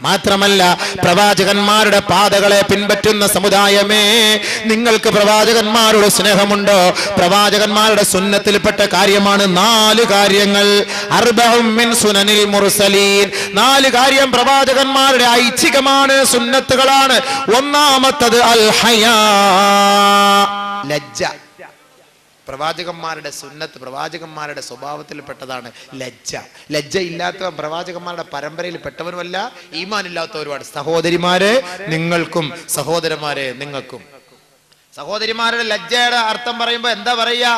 മാത്രമല്ല പ്രവാചകന്മാരുടെ പാതകളെ പിൻപറ്റുന്ന സമുദായമേ, നിങ്ങൾക്ക് പ്രവാചകന്മാരുടെ സ്നേഹമുണ്ടോ? പ്രവാചകന്മാരുടെ സുന്നത്തിൽപ്പെട്ട കാര്യമാണ് 4 കാര്യങ്ങൾ. അർബഉം മിൻ സുനനിൽ മുർസലീൻ. 4 കാര്യം പ്രവാചകന്മാരുടെ ഐച്ഛികമാണ്, സുന്നത്തുകളാണ്. ഒന്നാമത്തത് അൽ ഹയാ, ലജ്ജ. പ്രവാചകന്മാരുടെ സുന്നത്ത്, പ്രവാചകന്മാരുടെ സ്വഭാവത്തിൽപ്പെട്ടതാണ് ലജ്ജ. ലജ്ജ ഇല്ലാത്തവൻ പ്രവാചകന്മാരുടെ പരമ്പരയിൽ പെട്ടവനുമല്ല, ഈമാൻ ഇല്ലാത്തവരുമാണ്. സഹോദരിമാരെ നിങ്ങൾക്കും, സഹോദരന്മാരെ നിങ്ങൾക്കും. സഹോദരിമാരുടെ ലജ്ജയുടെ അർത്ഥം പറയുമ്പോ എന്താ പറയാ?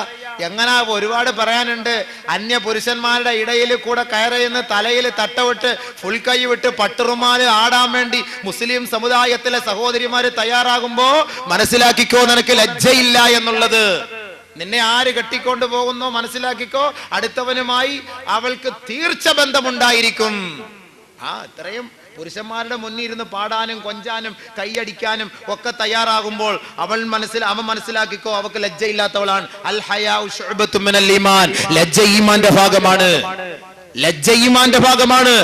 എങ്ങനെ ഒരുപാട് പറയാനുണ്ട്. അന്യ പുരുഷന്മാരുടെ ഇടയിൽ കൂടെ കയറിയെന്ന് തലയിൽ തട്ടവിട്ട് ഫുൾ കൈ വിട്ട് പട്ടുറുമാല് ആടാൻ വേണ്ടി മുസ്ലിം സമുദായത്തിലെ സഹോദരിമാര് തയ്യാറാകുമ്പോ മനസ്സിലാക്കിക്കോ, നിനക്ക് ലജ്ജയില്ല എന്നുള്ളത്. നിന്നെ ആര് കെട്ടിക്കൊണ്ട് പോകുന്നോ മനസ്സിലാക്കിക്കോ, അടുത്തവനുമായി അവൾക്ക് തീർച്ച ബന്ധമുണ്ടായിരിക്കും. ഇത്രയും പുരുഷന്മാരുടെ മുന്നിൽ ഇരുന്ന് പാടാനും കൊഞ്ചാനും കൈയടിക്കാനും ഒക്കെ തയ്യാറാകുമ്പോൾ അവൻ മനസ്സിലാക്കിക്കോ, അവൾക്ക് ലജ്ജയില്ലാത്തവളാണ്. അൽ ഹയാഉ ശുഅബത്തും മിനൽ ഈമാൻ. ലജ്ജ ഈമാന്റെ ഭാഗമാണ്. ലജ്ജ ഈമാന്റെ ഭാഗമാണ്.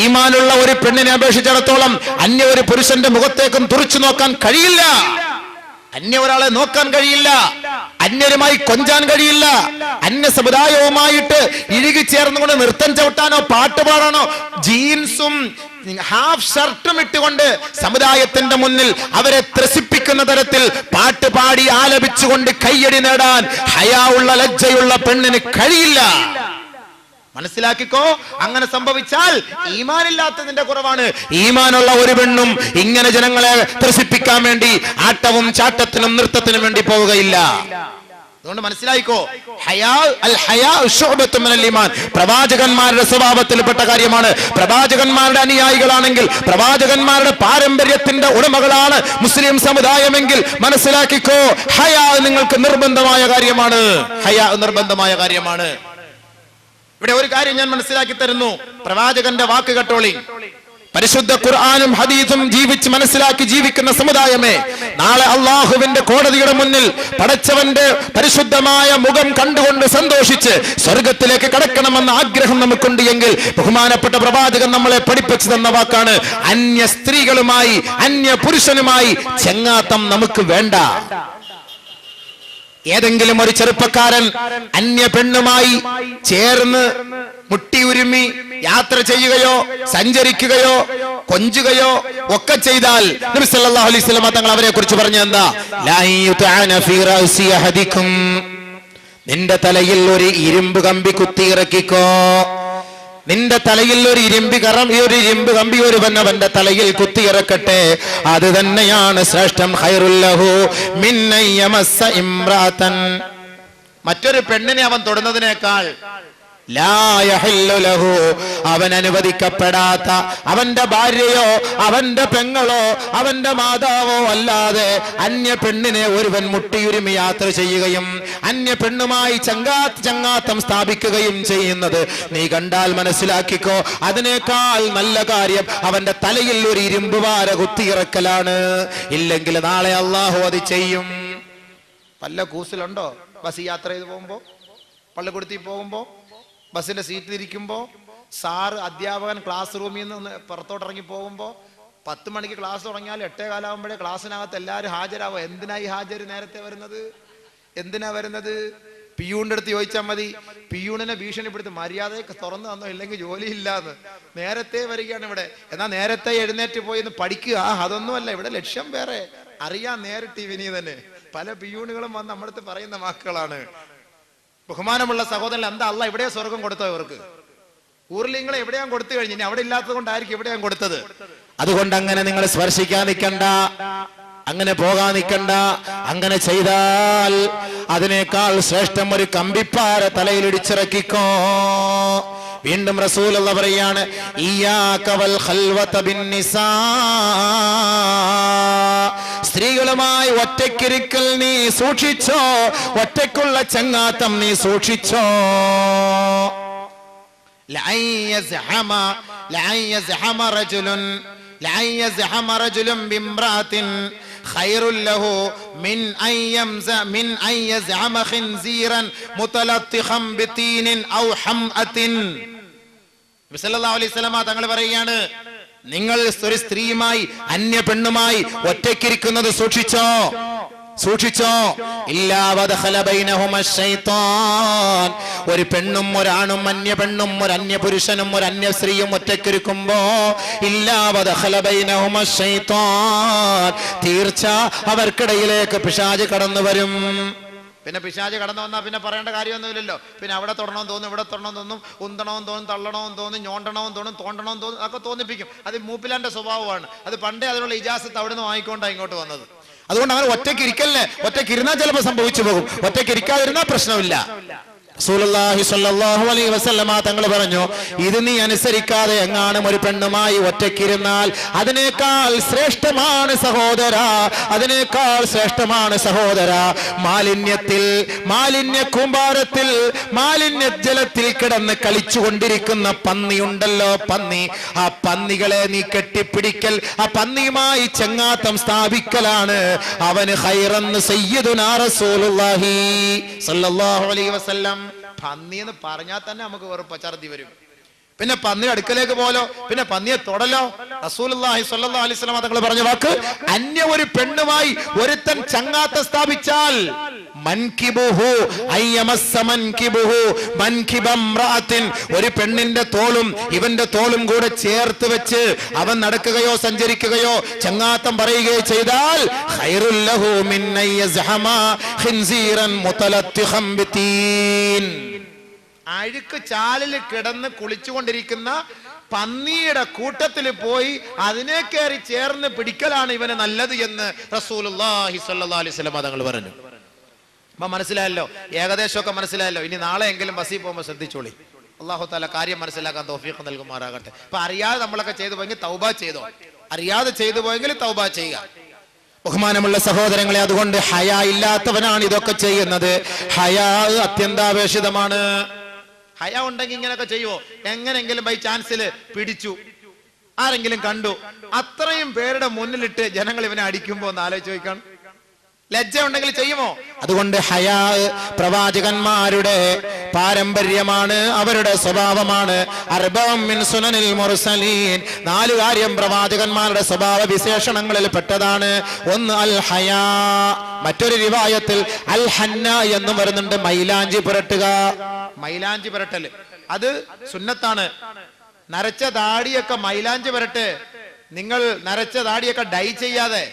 ഈമാനുള്ള ഒരു പെണ്ണിനെ അപേക്ഷിച്ചിടത്തോളം അന്യ ഒരു പുരുഷന്റെ മുഖത്തേക്കും തുറിച്ചു നോക്കാൻ കഴിയില്ല. അന്യ ഒരാളെ നോക്കാൻ കഴിയില്ല, അന്യരുമായി കൊഞ്ചാൻ കഴിയില്ല. അന്യ സമുദായവുമായിട്ട് ഇഴുകി ചേർന്നുകൊണ്ട് നൃത്തം ചവിട്ടാനോ പാട്ട് പാടാനോ ജീൻസും ഹാഫ് ഷർട്ടും ഇട്ടുകൊണ്ട് സമുദായത്തിന്റെ മുന്നിൽ അവരെ ത്രസിപ്പിക്കുന്ന തരത്തിൽ പാട്ട് പാടി ആലപിച്ചുകൊണ്ട് കയ്യടി നേടാൻ ഹയാ ഉള്ള ലജ്ജയുള്ള പെണ്ണിന് കഴിയില്ല. മനസ്സിലാക്കിക്കോ. അങ്ങനെ സംഭവിച്ചാൽ ഈമാനില്ലാത്തതിന്റെ കുറവാണ്. ഈമാനുള്ള ഒരു പെണ്ണും ഇങ്ങനെ ജനങ്ങളെ ത്രസിപ്പിക്കാൻ വേണ്ടി ആട്ടവും ചാട്ടത്തിനും നൃത്തത്തിനും വേണ്ടി പോവുകയില്ല. അതുകൊണ്ട് മനസ്സിലായിക്കോ, പ്രവാചകന്മാരുടെ സ്വഭാവത്തിൽപ്പെട്ട കാര്യമാണ്. പ്രവാചകന്മാരുടെ അനുയായികളാണെങ്കിൽ, പ്രവാചകന്മാരുടെ പാരമ്പര്യത്തിന്റെ ഉടമകളാണ് മുസ്ലിം സമുദായമെങ്കിൽ മനസ്സിലാക്കിക്കോ, ഹയാ നിങ്ങൾക്ക് നിർബന്ധമായ കാര്യമാണ്. ഹയാ നിർബന്ധമായ കാര്യമാണ്. ഇവിടെ ഒരു കാര്യം ഞാൻ മനസ്സിലാക്കി തരുന്നു. പ്രവാചകന്റെ വാക്ക് കേട്ടോളി. പരിശുദ്ധ ഖുർആനും ഹദീസും ജീവിച്ച് മനസ്സിലാക്കി ജീവിക്കുന്ന സമുദായമേ, നാളെ അള്ളാഹുവിന്റെ കോടതിയുടെ മുന്നിൽ പടച്ചവന്റെ പരിശുദ്ധമായ മുഖം കണ്ടുകൊണ്ട് സന്തോഷിച്ച് സ്വർഗത്തിലേക്ക് കടക്കണമെന്ന ആഗ്രഹം നമുക്കുണ്ട് എങ്കിൽ ബഹുമാനപ്പെട്ട പ്രവാചകൻ നമ്മളെ പഠിപ്പിച്ചു തന്ന വാക്കാണ്, അന്യ സ്ത്രീകളുമായി അന്യ പുരുഷനുമായി ചെങ്ങാത്തം നമുക്ക് വേണ്ട. ഏതെങ്കിലും ഒരു ചെറുപ്പക്കാരൻ അന്യ പെണ്ണുമായി ചേർന്ന് മുട്ടിയുരുമി യാത്ര ചെയ്യുകയോ സഞ്ചരിക്കുകയോ കൊഞ്ചുകയോ ഒക്കെ ചെയ്താൽ നബി സല്ലല്ലാഹു അലൈഹി വസല്ലം തങ്ങൾ അവരെ കുറിച്ച് പറഞ്ഞ എന്താ? ലാ യുതഅന ഫീ റഅസി അഹദികും. നിന്റെ തലയിൽ ഒരു ഇരുമ്പ് കമ്പി കുത്തിയിറക്കിക്കോ. നിന്റെ തലയിൽ ഒരു ഇരുമ്പ് കമ്പി അവന്റെ തലയിൽ കുത്തിയിറക്കട്ടെ. അത് തന്നെയാണ് ശ്രേഷ്ഠം. ഖൈറുൽ ലഹു മിൻ അയ്യമസ്സ ഇംറാതൻ. മറ്റൊരു പെണ്ണിനെ അവൻ തൊടുന്നതിനേക്കാൾ ലാ യഹില്ലു ലഹു, അവൻ അനുവദിക്കപ്പെടാത്ത അവന്റെ ഭാര്യയോ അവന്റെ പെങ്ങളോ അവന്റെ മാതാവോ അല്ലാതെ അന്യ പെണ്ണിനെ ഒരുവൻ മുട്ടിയുരുമി യാത്ര ചെയ്യുകയും അന്യ പെണ്ണുമായി ചങ്ങാത്തം സ്ഥാപിക്കുകയും ചെയ്യുന്നത് നീ കണ്ടാൽ മനസ്സിലാക്കിക്കോ, അതിനേക്കാൾ നല്ല കാര്യം അവന്റെ തലയിൽ ഒരു ഇരുമ്പ് വാര കുത്തിയിറക്കലാണ്. ഇല്ലെങ്കിൽ നാളെ അള്ളാഹു അത് ചെയ്യും. പല്ല കൂസിലുണ്ടോ? ബസ് യാത്ര ചെയ്ത് പോകുമ്പോ, പള്ളിക്കൂടത്തിൽ പോകുമ്പോ, ബസ്സിന്റെ സീറ്റിലിരിക്കുമ്പോൾ, സാറ് അധ്യാപകൻ ക്ലാസ് റൂമിൽ നിന്ന് പുറത്തോട്ടിറങ്ങി പോകുമ്പോൾ, 10 മണിക്ക് ക്ലാസ് തുടങ്ങിയാൽ 8:15 ക്ലാസ്സിനകത്ത് എല്ലാവരും ഹാജരാവും. എന്തിനായി ഹാജര് നേരത്തെ വരുന്നത്? എന്തിനാ വരുന്നത്? പിയൂണിന്റെ അടുത്ത് ചോദിച്ചാൽ മതി. പിയൂണിനെ ഭീഷണിപ്പെടുത്തി മര്യാദയ്ക്ക് തുറന്നു തന്നോ, ഇല്ലെങ്കിൽ ജോലിയില്ലാന്ന്. നേരത്തെ വരികയാണ് ഇവിടെ. എന്നാൽ നേരത്തെ എഴുന്നേറ്റ് പോയി പഠിക്കുക, അതൊന്നുമല്ല. ഇവിടെ ലക്ഷ്യം വേറെ. അറിയാൻ നേരിട്ട് ഇവനി തന്നെ പല പിയൂണുകളും വന്ന് നമ്മുടെ അടുത്ത് പറയുന്ന വാക്കുകളാണ്. ബഹുമാനമുള്ള സഹോദരൻ, എന്താ അള്ളാഹ് എവിടെയാ സ്വർഗം കൊടുത്തോ? ഇവർക്ക് ഊർലിങ്ങളെ എവിടെയാ കൊടുത്തു കഴിഞ്ഞു? ഇനി അവിടെ ഇല്ലാത്തത് കൊണ്ടായിരിക്കും എവിടെയാ കൊടുത്തത്. അതുകൊണ്ട് അങ്ങനെ നിങ്ങൾ സ്പർശിക്കാൻ നിൽക്കണ്ട, അങ്ങനെ പോകാൻ നിൽക്കണ്ട. അങ്ങനെ ചെയ്താൽ അതിനേക്കാൾ ശ്രേഷ്ഠം ഒരു കമ്പിപ്പാര തലയിൽ ഇടിച്ചിറക്കിക്കോ. വീണ്ടും റസൂലുള്ള പറയാണ്, ഇയ്യാക വൽ ഖൽവത ബിന്നിസാ. സ്ത്രീകളുമായി ഒറ്റയ്ക്കിരിക്കൽ നീ സൂക്ഷിച്ചോ, ഒറ്റയ്ക്കുള്ള ചങ്ങാത്തം നീ സൂക്ഷിച്ചോ. ലഅൻ യസ്ഹമ റജുലുൻ ബിംറാത്തിൻ ഖൈറുൽ ലഹു മിൻ അൻ യസ്ഹമ ഖിൻസീറൻ മുതലത്തിഖൻ ബിതീനിൻ ഔ ഹംഅത്തിൻ. നബി സല്ലല്ലാഹു അലൈഹി വസല്ലം തങ്ങൾ പറയുകയാണ്, നിങ്ങൾ ഒരു സ്ത്രീയുമായി അന്യ പെണ്ണുമായി ഒറ്റയ്ക്കിരിക്കുന്നത് സൂക്ഷിച്ചോ ഇല്ലാ വദഖല ബൈനഹുമ ശൈത്താൻ. ഒരു പെണ്ണും ഒരാണും അന്യ പെണ്ണും ഒരു അന്യ പുരുഷനും ഒരു അന്യ സ്ത്രീയും ഒറ്റയ്ക്കിരിക്കുമ്പോ ഇല്ലാ വദഖല ബൈനഹുമ ശൈത്താൻ, തീർച്ച അവർക്കിടയിലേക്ക് പിശാച് കടന്നു വരും. പിന്നെ പിശാച് കടന്നു വന്നാൽ പിന്നെ പറയേണ്ട കാര്യമൊന്നുമില്ലല്ലോ. പിന്നെ അവിടെ തൊടണമെന്ന് തോന്നും, ഇവിടെ തൊടണമെന്ന് തോന്നും, ഉന്തണമെന്ന് തോന്നും, തള്ളണമെന്ന് തോന്നും, ഞോണ്ടണമെന്ന് തോന്നും, തോണ്ടണമെന്ന് തോന്നും, ഒക്കെ തോന്നിപ്പിക്കും. അത് മൂപ്പിലാന്റെ സ്വഭാവമാണ്. അത് പണ്ടേ അതിനുള്ള ഇജാസത്ത് അവിടെ നിന്ന് വാങ്ങിക്കൊണ്ടാണ് ഇങ്ങോട്ട് വന്നത്. അതുകൊണ്ട് അങ്ങനെ ഒറ്റയ്ക്ക് ഇരിക്കല്ലേ. ഒറ്റയ്ക്ക് ഇരുന്നാൽ ചിലപ്പോൾ സംഭവിച്ചു പോകും. ഒറ്റയ്ക്ക് ഇരിക്കാതിരുന്നാൽ പ്രശ്നമില്ല. റസൂലുള്ളാഹി സ്വല്ലല്ലാഹു അലൈഹി വസല്ലമ തങ്ങൾ പറഞ്ഞു, ഇത് നീ അനുസരിക്കാതെ എങ്ങാനും ഒരു പെണ്ണുമായി ഒറ്റയ്ക്കിരുന്നാൽ അതിനേക്കാൾ ശ്രേഷ്ഠമാണ് സഹോദര മാലിന്യ കൂമ്പാരത്തിൽ മാലിന്യ ജലത്തിൽ കിടന്ന് കളിച്ചുകൊണ്ടിരിക്കുന്ന പന്നിയുണ്ടല്ലോ, പന്നി. ആ പന്നികളെ നീ കെട്ടിപ്പിടിക്കൽ, ആ പന്നിയുമായി ചങ്ങാത്തം സ്ഥാപിക്കലാണ് അവന് ഖൈറെന്ന് സയ്യിദുനാ റസൂലുള്ളാഹി സ്വല്ലല്ലാഹു അലൈഹി വസല്ലം. പന്നി എന്ന് പറഞ്ഞാൽ തന്നെ നമുക്ക് വെറുപ്പ്, ഛർദ്ദി വരും. പിന്നെ പന്നി അടുക്കലേക്ക് പോലോ, പിന്നെ പന്നിയെ തൊടലോ. റസൂലുള്ളാഹി സ്വല്ലല്ലാഹു അലൈഹി വസല്ലം തങ്ങൾ പറഞ്ഞ വാക്ക്, അന്യ ഒരു പെണ്ണുമായി ഒരുത്തൻ ചങ്ങാത്തം സ്ഥാപിച്ചാൽ ഒരു പെണ്ണിന്റെ തോളും ഇവന്റെ തോളും കൂടെ ചേർത്ത് വെച്ച് അവൻ നടക്കുകയോ സഞ്ചരിക്കുകയോ ചങ്ങാത്തം പറയുകയോ ചെയ്താൽ ഖൈറുൽ ലഹു മിൻ അയ്യസ്ഹമ ഖിൻസീറൻ മുതലത്തിഖം ബിതീൻ. അഴുക്ക് ചാലിൽ കിടന്ന് കുളിച്ചുകൊണ്ടിരിക്കുന്ന പന്നിയുടെ കൂട്ടത്തിൽ പോയി അതിനെ കയറി ചേർന്ന് പിടിക്കലാണ് ഇവന് നല്ലത് എന്ന് റസൂലുള്ളാഹി സ്വല്ലല്ലാഹു അലൈഹി വസല്ലം തങ്ങൾ പറഞ്ഞു. അപ്പൊ മനസ്സിലായല്ലോ, ഏകദേശമൊക്കെ മനസ്സിലായല്ലോ. ഇനി നാളെ എങ്കിലും ബസ്സിൽ പോകുമ്പോൾ ശ്രദ്ധിച്ചോളി. അല്ലാഹു തആല കാര്യം മനസ്സിലാക്കാൻ തൗഫീഖ് നൽകുമാറാകട്ടെ. അപ്പൊ അറിയാതെ നമ്മളൊക്കെ ചെയ്തു പോയെങ്കിൽ തൗബ ചെയ്തോ, അറിയാതെ ചെയ്തു പോയെങ്കിൽ തൗബ ചെയ്യുക. ബഹുമാനമുള്ള സഹോദരങ്ങളെ, അതുകൊണ്ട് ഹയാ ഇല്ലാത്തവനാണ് ഇതൊക്കെ ചെയ്യുന്നത്. ഹയാ അത്യന്താപേക്ഷിതമാണ്. ഹയാ ഉണ്ടെങ്കിൽ ഇങ്ങനെയൊക്കെ ചെയ്യുവോ? എങ്ങനെങ്കിലും ബൈ ചാൻസില് പിടിച്ചു, ആരെങ്കിലും കണ്ടു, അത്രയും പേരുടെ മുന്നിലിട്ട് ജനങ്ങൾ ഇവനെ അടിക്കുമ്പോ ഒന്ന് ആലോചിച്ച് ചോദിക്കണം, ലജ്ജ ഉണ്ടെങ്കിൽ ചെയ്യുമോ? അതുകൊണ്ട് ഹയാ പ്രവാചകന്മാരുടെ പാരമ്പര്യമാണ്, അവരുടെ സ്വഭാവമാണ്. അർബഉം മിൻ സുനനിൽ മുർസലീൻ, 4 കാര്യം പ്രവാചകന്മാരുടെ സ്വഭാവ വിശേഷണങ്ങളിൽ പെട്ടതാണ്. ഒന്ന് അൽ ഹയാ, മറ്റൊരു റിവായത്തിൽ അൽ ഹന്ന എന്ന് വരുന്നുണ്ട്, മൈലാഞ്ചി പുരട്ടുക. മൈലാഞ്ചി പുരട്ടല് അത് സുന്നത്താണ്. നരച്ച താടിയൊക്കെ മൈലാഞ്ചി പുരട്ട്. നിങ്ങൾ നരച്ച താടിയൊക്കെ ഡൈ ചെയ്യാതെ,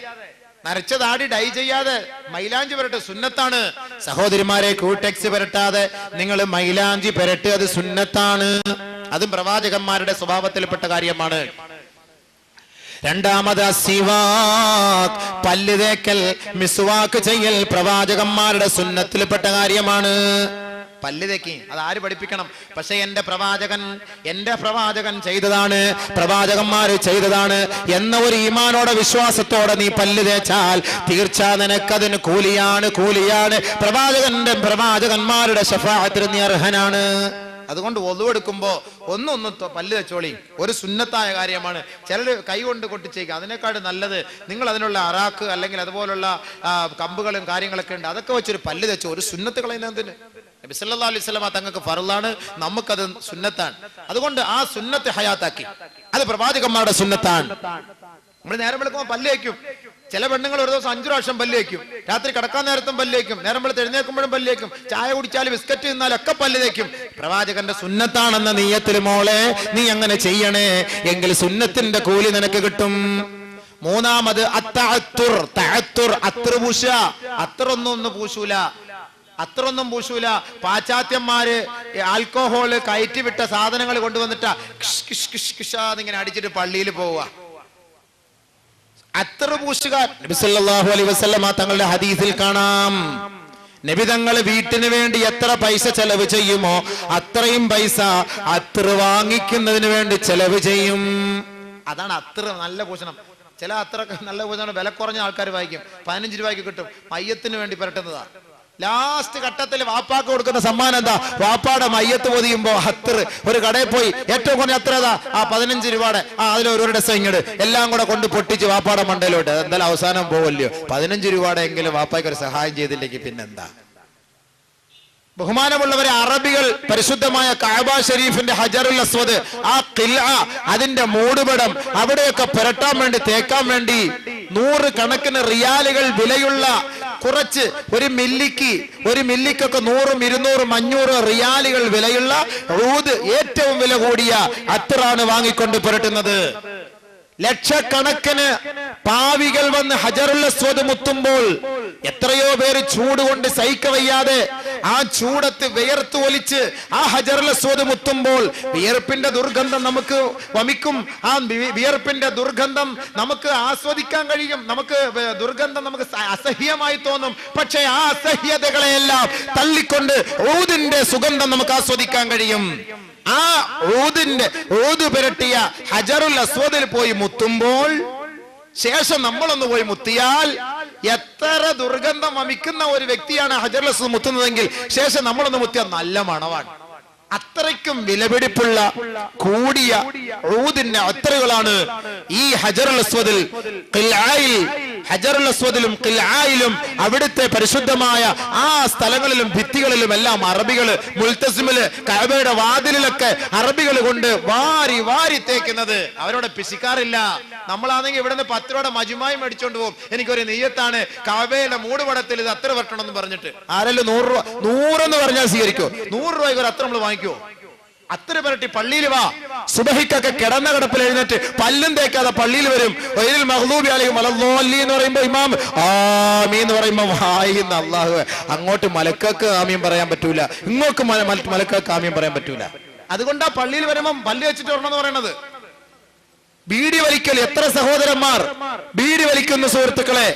നരച്ച താടി ഡൈ ചെയ്യാതെ മൈലാഞ്ചി പുരട്ട് സുന്നത്താണ്. സഹോദരിമാരെ, ക്യൂടെക്സ് പുരട്ടാതെ നിങ്ങൾ മൈലാഞ്ചി പുരട്ട്, അത് സുന്നത്താണ്. അതും പ്രവാചകന്മാരുടെ സ്വഭാവത്തിൽപ്പെട്ട കാര്യമാണ്. രണ്ടാമത് സിവാക്ക്, പല്ല് തേക്കൽ, മിസ്വാക്ക് ചെയ്യൽ പ്രവാചകന്മാരുടെ സുന്നത്തിൽപ്പെട്ട കാര്യമാണ്. പല്ല് തേക്കി അത് ആര് പഠിപ്പിക്കണം? പക്ഷെ എന്റെ പ്രവാചകൻ ചെയ്തതാണ്, പ്രവാചകന്മാര് ചെയ്തതാണ് എന്ന ഒരു ഈമാനോടെ വിശ്വാസത്തോടെ നീ പല്ല് തേച്ചാൽ തീർച്ച നിനക്കതിന് കൂലിയാണ്. പ്രവാചകന്മാരുടെ ശഫാഅത്തിന് നീ അർഹനാണ്. അതുകൊണ്ട് ഒളു എടുക്കുമ്പോ ഒന്ന് പല്ല് വെച്ചോളി, ഒരു സുന്നത്തായ കാര്യമാണ്. ചിലർ കൈ കൊണ്ട് കൊട്ടിച്ചേക്കുക, അതിനേക്കാൾ നല്ലത് നിങ്ങൾ അതിനുള്ള അറാക്ക് അല്ലെങ്കിൽ അതുപോലുള്ള കമ്പുകളും കാര്യങ്ങളൊക്കെ ഉണ്ട്, അതൊക്കെ വെച്ചൊരു പല്ല് വെച്ചോ. ഒരു സുന്നത്ത് കളയുന്നതിന് നബി സല്ലല്ലാഹു അലൈഹി വസല്ലം തങ്ങൾക്ക് ഫർളാണ്, നമുക്കത് സുന്നത്താണ്. അതുകൊണ്ട് ആ സുന്നത്ത് ഹയാത്താക്കി, അത് പ്രവാചകന്മാരുടെ സുന്നത്താണ്. നമ്മൾ നേരം വെളുക്കുമ്പോൾ പല്ല് വയ്ക്കും. ചില പെണ്ണുങ്ങൾ ഒരു ദിവസം 5 പ്രാവശ്യം പല്ല് വയ്ക്കും. രാത്രി കിടക്കാൻ നേരത്തും പല്ല് വയ്ക്കും, നേരം വെളുത്ത് എഴുന്നേൽക്കുമ്പോഴും പല്ല് വയ്ക്കും, ചായ കുടിച്ചാലും ബിസ്ക്കറ്റ് തിന്നാലും ഒക്കെ പല്ല് വയ്ക്കും. പ്രവാചകന്റെ സുന്നത്താണെന്ന നീയത്തിൽ മോളെ നീ അങ്ങനെ ചെയ്യണേ, എങ്കിൽ സുന്നത്തിന്റെ കൂലി നിനക്ക് കിട്ടും. മൂന്നാമത് അത്രൊന്നും പൂശൂല. പാശ്ചാത്യന്മാര് ആൽക്കഹോള് കയറ്റിവിട്ട സാധനങ്ങൾ കൊണ്ടുവന്നിട്ടാ ഇങ്ങനെ അടിച്ചിട്ട് പള്ളിയിൽ പോവുക. അത്ര പൂശുകാർ നബി സല്ലല്ലാഹു അലൈഹി വസല്ലം തങ്ങളുടെ ഹദീസിൽ കാണാം. നബി തങ്ങൾ വീട്ടിന് വേണ്ടി എത്ര പൈസ ചെലവ് ചെയ്യുമോ അത്രയും പൈസ അത്ര വാങ്ങിക്കുന്നതിന് വേണ്ടി ചെലവ് ചെയ്യും. അതാണ് അത്ര നല്ല പൂഷണം. ചില അത്ര നല്ല പൂഷണം വില കുറഞ്ഞ ആൾക്കാർ വായിക്കും, 15 രൂപയ്ക്ക് കിട്ടും, മയ്യത്തിന് വേണ്ടി പുരട്ടുന്നതാ. ലാസ്റ്റ് ഘട്ടത്തിൽ വാപ്പാക്ക് കൊടുക്കുന്ന സമ്മാനം എന്താ? വാപ്പാടെ മയ്യത്ത് പൊതിയുമ്പോ അത്ര ഒരു കടയിൽ പോയി ഏറ്റവും കുറഞ്ഞ അത്ര ഏതാ? 15 രൂപയുടെ അതിലൊരു ഡസം ഇങ്ങട് എല്ലാം കൂടെ കൊണ്ട് പൊട്ടിച്ച് വാപ്പാടെ മണ്ടയിലോട്ട്. എന്തായാലും അവസാനം പോവല്ലോ. 15 രൂപയുടെ എങ്കിലും വാപ്പായ്ക്ക് ഒരു സഹായം ചെയ്തില്ലെങ്കിൽ പിന്നെന്താ? ബഹുമാനമുള്ളവരെ, അറബികൾ പരിശുദ്ധമായ കഅബ ഷരീഫിന്റെ ഹജറുൽ അസ്വദ്, ആ ഖിൽഅ, അതിന്റെ മൂടുപടം അവിടെയൊക്കെ പുരട്ടാൻ വേണ്ടി, തേക്കാൻ വേണ്ടി 100 കണക്കിന് റിയാലുകൾ വിലയുള്ള കുറച്ച് ഒരു മില്ലിക്കൊക്കെ 100, 200, 500 റിയാലുകൾ വിലയുള്ള ഊദ്, ഏറ്റവും വില കൂടിയ അത്തറാണ് വാങ്ങിക്കൊണ്ട് പുരട്ടുന്നത്. ലക്ഷക്കണക്കിന് പാവികൾ വന്ന് ഹജറുൽ അസ്വദ് മുത്തുമ്പോൾ എത്രയോ പേര് ചൂട് കൊണ്ട് സഹിക്കവയ്യാതെ ആ ചൂടത്ത് വിയർത്ത് ഒലിച്ച് ആ ഹജറുൽ അസ്വദ് മുത്തുമ്പോൾ വിയർപ്പിന്റെ ദുർഗന്ധം നമുക്ക് വമിക്കും. ആ വിയർപ്പിന്റെ ദുർഗന്ധം നമുക്ക് ആസ്വദിക്കാൻ കഴിയും. നമുക്ക് ദുർഗന്ധം നമുക്ക് അസഹ്യമായി തോന്നും. പക്ഷേ ആ അസഹ്യതകളെയെല്ലാം തള്ളിക്കൊണ്ട് ഊദിന്റെ സുഗന്ധം നമുക്ക് ആസ്വദിക്കാൻ കഴിയും. ആ ഊദ് പുരട്ടിയ ഹജറുൽ അസ്വദിൽ പോയി മുത്തുമ്പോൾ ശേഷം നമ്മളൊന്ന് പോയി മുത്തിയാൽ എത്ര ദുർഗന്ധം വമിക്കുന്ന ഒരു വ്യക്തിയാണ് ഹജറുൽ അസ്വദ് മുത്തുന്നതെങ്കിൽ ശേഷം നമ്മളൊന്ന് മുത്തിയാൽ നല്ല മണവാണ്. അത്രയ്ക്കും വിലപിടിപ്പുള്ള കൂടിയ ഊദിന്റെ അത്തറുകളാണ് ഈ ഹജറുൽ അസ്വദിൽ, ഹജറുൽ അസ്വദിലും ഖിൽആയിലും അവിടുത്തെ പരിശുദ്ധമായ ആ സ്ഥലങ്ങളിലും ഭിത്തികളിലും എല്ലാം അറബികള് മുൽത്തസിമില് കഅബയുടെ വാതിലിലൊക്കെ അറബികൾ കൊണ്ട് വാരി വാരി തേക്കുന്നത്. അവരോട് പിശിക്കാറില്ല. നമ്മളാണെങ്കിൽ ഇവിടുന്ന് 10 രൂപയുടെ മജുമായി മേടിച്ചോണ്ട് പോകും. എനിക്കൊരു നെയ്യത്താണ് കഅബയുടെ മൂടുപടത്തിൽ ഇത് അത്ര വരട്ടണം എന്ന് പറഞ്ഞിട്ട്. ആരെല്ലാം 100 രൂപ 100 എന്ന് പറഞ്ഞാൽ സ്വീകരിക്കോ? 100 രൂപയ്ക്ക് ഒരു അത്ര നമ്മൾ വാങ്ങിക്കോ? അത്ര പരട്ടി പള്ളിയിൽ വാ. സുബഹിക്കൊക്കെ കിടന്ന കിടപ്പിൽ എഴുന്നേറ്റ് പല്ലും തേക്കാതെ പള്ളിയിൽ വരും. വൈരിൽ മഗ്ദൂബി അലൈഹിം വലദ്ദാലിൻ എന്ന് പറയുമ്പോൾ ഇമാം ആമീൻ എന്ന് പറയുമ്പോൾ വായിന്ന് അല്ലാഹു, അങ്ങോട്ട് മലക്കക്ക് ആമീൻ പറയാൻ പറ്റൂല, ഇങ്ങോട്ട് മലക്കക്ക് ആമീൻ പറയാൻ പറ്റൂല. അതുകൊണ്ടാ പള്ളിയിൽ വരുമ്പം പല്ല് വെച്ചിട്ട് വരണം എന്ന് പറയുന്നത്. ബീഡി വലിക്കൽ, എത്ര സഹോദരന്മാർ ബീഡി വലിക്കുന്ന സുഹൃത്തുക്കളെ.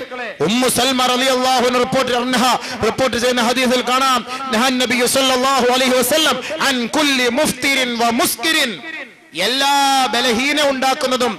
ഉമ്മു സൽമ റളിയല്ലാഹു അൻഹ റിപ്പോർട്ട് ചെയ്യുന്ന ഹദീസിൽ കാണാം, നഹൻ നബി സല്ലല്ലാഹു അലൈഹി വസല്ലം അൻ കുല്ലി മുഫ്തിരിൻ വ മുസ്കിരിൻ, എല്ലാ ബലഹീന ഉണ്ടാക്കുന്നതും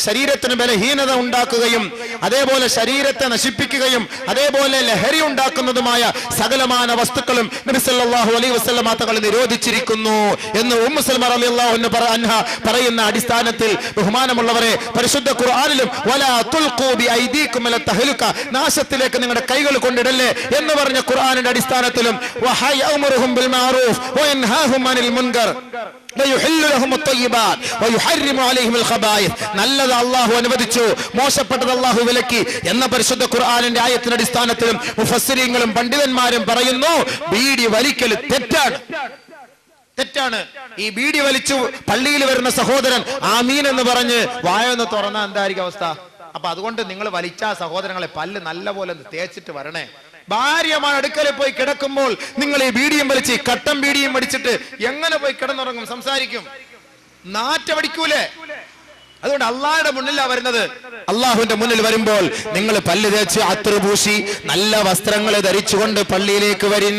ശരീരത്തിന് ബലഹീനത ഉണ്ടാക്കുകയും അതേപോലെ ശരീരത്തെ നശിപ്പിക്കുകയും അതേപോലെ ലഹരി ഉണ്ടാക്കുന്നതുമായ സകലമാന വസ്തുക്കളും നബി സല്ലല്ലാഹു അലൈഹി വസല്ലം തങ്ങൾ നിരോധിച്ചിരിക്കുന്നു എന്ന് ഉമ്മു സൽമ റളിയല്ലാഹു അൻഹ പറയുന്ന അടിസ്ഥാനത്തിൽ ബഹുമാനമുള്ളവരെ, പരിശുദ്ധ ഖുർആനിലും വലാ തുൽഖൂ ബി ഐദീകും ഇല തഹ്ലുക, നാശത്തിലേക്ക് നിങ്ങളുടെ കൈകൾ കൊണ്ടിടല്ലേ എന്ന് പറഞ്ഞ ഖുർആനിന്റെ അടിസ്ഥാനത്തിലും വഹയഅമുറുഹും ബിൽ മഅറൂഫ് വയൻഹാഹും അനിൽ മുൻകർ നല്ലത് അല്ലാഹു അനുവദിച്ചു, മോശപ്പെട്ടത് അല്ലാഹു വിലക്കി എന്ന പരിശുദ്ധ ഖുർആനിന്റെ ആയത്തിന്റെ അടിസ്ഥാനത്തിലും മുഫസ്സിരീങ്ങളും പണ്ഡിതന്മാരും പറയുന്നു, ബീഡി വലിക്കൽ തെറ്റാണ്. ഈ ബീഡി വലിച്ചു പള്ളിയിൽ വരുന്ന സഹോദരൻ ആമീൻ എന്ന് പറഞ്ഞ് വായൊന്ന് തുറന്ന എന്തായിരിക്കും അവസ്ഥ? അപ്പൊ അതുകൊണ്ട് നിങ്ങൾ വലിച്ച സഹോദരങ്ങളെ പല്ല് നല്ല പോലെ തേച്ചിട്ട് വരണേ. ഭാര്യമാർ അടുക്കലിൽ പോയി കിടക്കുമ്പോൾ നിങ്ങൾ ഈ ബീഡിയും വലിച്ച് കട്ടൻ ബീഡിയും വലിച്ചിട്ട് എങ്ങനെ പോയി കിടന്നുറങ്ങും, സംസാരിക്കും? നാറ്റമടിക്കൂലേ? അതുകൊണ്ട് അള്ളാഹുടെ മുന്നിലാ വരുന്നത്. അള്ളാഹുവിന്റെ മുന്നിൽ വരുമ്പോൾ നിങ്ങൾ പല്ല് തേച്ച് അത്തറ് പൂശി നല്ല വസ്ത്രങ്ങൾ ധരിച്ചുകൊണ്ട് പള്ളിയിലേക്ക് വരിൻ.